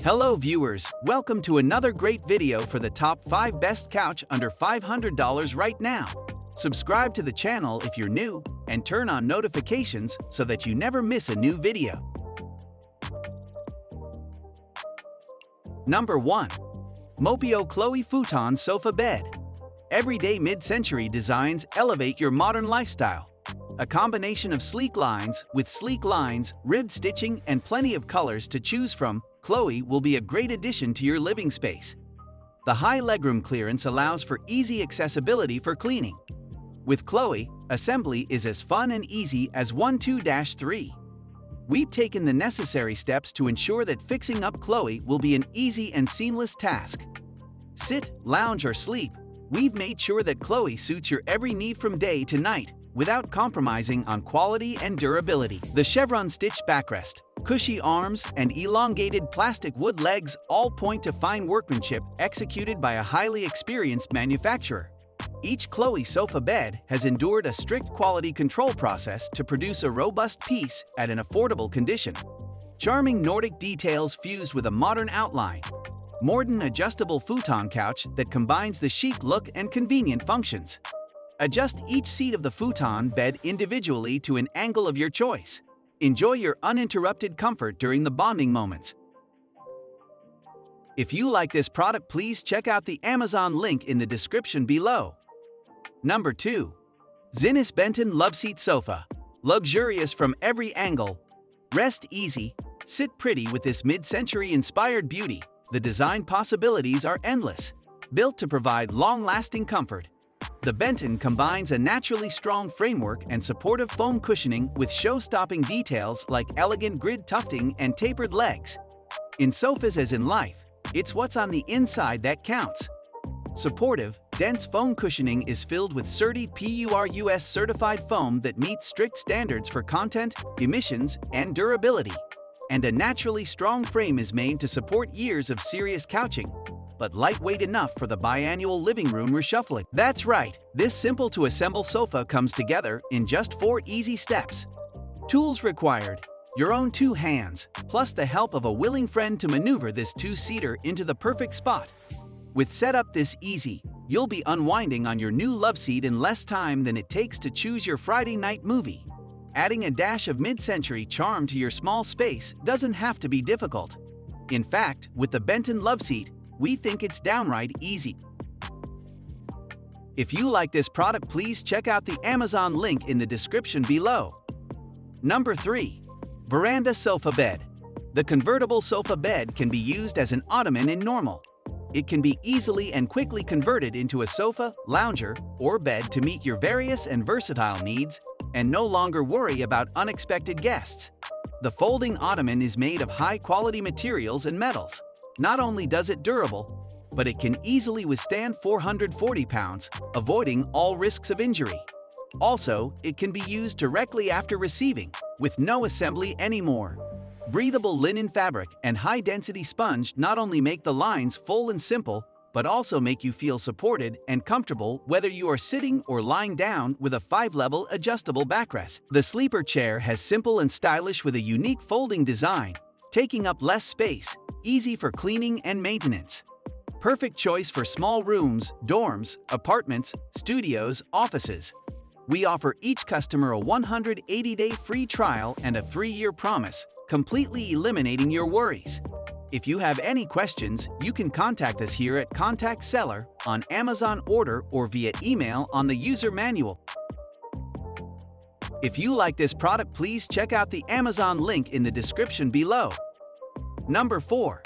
Hello viewers, welcome to another great video for the top 5 best couch under $500 right now. Subscribe to the channel if you're new and turn on notifications so that you never miss a new video. Number 1. Mopio Chloe Futon Sofa Bed. Everyday mid-century designs elevate your modern lifestyle. A combination of sleek lines, ribbed stitching, and plenty of colors to choose from, Chloe will be a great addition to your living space. The high legroom clearance allows for easy accessibility for cleaning. With Chloe, assembly is as fun and easy as 1-2-3. We've taken the necessary steps to ensure that fixing up Chloe will be an easy and seamless task. Sit, lounge, or sleep, we've made sure that Chloe suits your every need from day to night, without compromising on quality and durability. The chevron stitched backrest, cushy arms, and elongated plastic wood legs all point to fine workmanship executed by a highly experienced manufacturer. Each Chloe sofa bed has endured a strict quality control process to produce a robust piece at an affordable condition. Charming Nordic details fused with a modern outline. Modern adjustable futon couch that combines the chic look and convenient functions. Adjust each seat of the futon bed individually to an angle of your choice. Enjoy your uninterrupted comfort during the bonding moments. If you like this product, please check out the Amazon link in the description below. Number 2. Zinus Benton Loveseat Sofa. Luxurious from every angle. Rest easy, sit pretty with this mid-century inspired beauty. The design possibilities are endless. Built to provide long-lasting comfort, the Benton combines a naturally strong framework and supportive foam cushioning with show-stopping details like elegant grid tufting and tapered legs. In sofas as in life, it's what's on the inside that counts. Supportive, dense foam cushioning is filled with CERTI PURUS certified foam that meets strict standards for content, emissions, and durability. And a naturally strong frame is made to support years of serious couching, but lightweight enough for the biannual living room reshuffling. That's right, this simple-to-assemble sofa comes together in just 4 easy steps. Tools required: your own 2 hands, plus the help of a willing friend to maneuver this 2-seater into the perfect spot. With setup this easy, you'll be unwinding on your new love seat in less time than it takes to choose your Friday night movie. Adding a dash of mid-century charm to your small space doesn't have to be difficult. In fact, with the Benton Loveseat, we think it's downright easy. If you like this product, please check out the Amazon link in the description below. Number 3. Veranda Sofa Bed. The convertible sofa bed can be used as an ottoman in normal. It can be easily and quickly converted into a sofa, lounger, or bed to meet your various and versatile needs, and no longer worry about unexpected guests. The folding ottoman is made of high-quality materials and metals. Not only does it durable, but it can easily withstand 440 pounds, avoiding all risks of injury. Also, it can be used directly after receiving, with no assembly anymore. Breathable linen fabric and high-density sponge not only make the lines full and simple, but also make you feel supported and comfortable whether you are sitting or lying down with a 5-level adjustable backrest. The sleeper chair has simple and stylish with a unique folding design, taking up less space, easy for cleaning and maintenance. Perfect choice for small rooms, dorms, apartments, studios, offices. We offer each customer a 180-day free trial and a 3-year promise, completely eliminating your worries. If you have any questions, you can contact us here at Contact Seller, on Amazon order, or via email on the user manual. If you like this product, please check out the Amazon link in the description below. Number 4.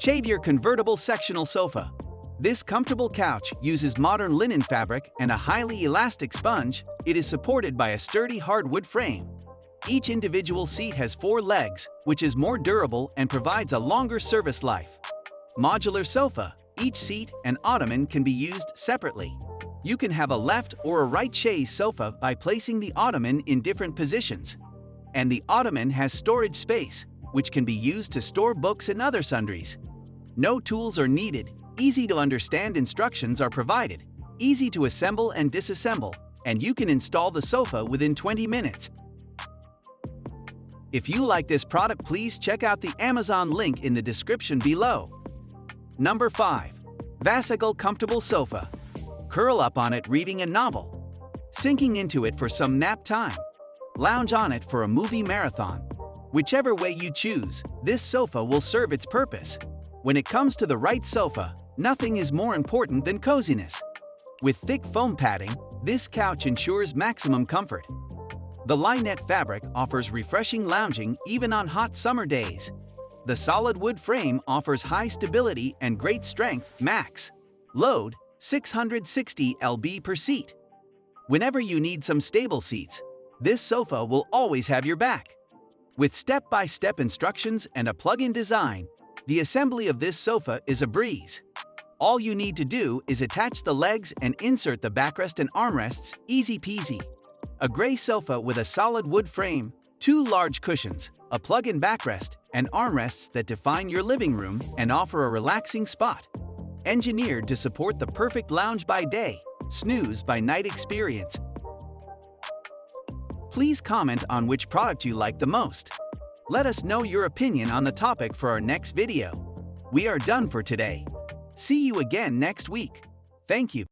Chavier Convertible Sectional Sofa. This comfortable couch uses modern linen fabric and a highly elastic sponge. It is supported by a sturdy hardwood frame. Each individual seat has 4 legs, which is more durable and provides a longer service life. Modular sofa. Each seat and ottoman can be used separately. You can have a left or a right chaise sofa by placing the ottoman in different positions. And the ottoman has storage space, which can be used to store books and other sundries. No tools are needed. Easy to understand instructions are provided. Easy to assemble and disassemble, and you can install the sofa within 20 minutes. If you like this product, please check out the Amazon link in the description below. Number 5. Vasical Comfortable Sofa. Curl up on it reading a novel, sinking into it for some nap time. Lounge on it for a movie marathon. Whichever way you choose, this sofa will serve its purpose. When it comes to the right sofa, nothing is more important than coziness. With thick foam padding, this couch ensures maximum comfort. The Linnet fabric offers refreshing lounging even on hot summer days. The solid wood frame offers high stability and great strength. Max load 660 lb per seat. Whenever you need some stable seats, this sofa will always have your back. With step-by-step instructions and a plug-in design, the assembly of this sofa is a breeze. All you need to do is attach the legs and insert the backrest and armrests, easy peasy. A gray sofa with a solid wood frame, 2 large cushions, a plug-in backrest, and armrests that define your living room and offer a relaxing spot. Engineered to support the perfect lounge by day, snooze by night experience. Please comment on which product you like the most. Let us know your opinion on the topic for our next video. We are done for today. See you again next week. Thank you.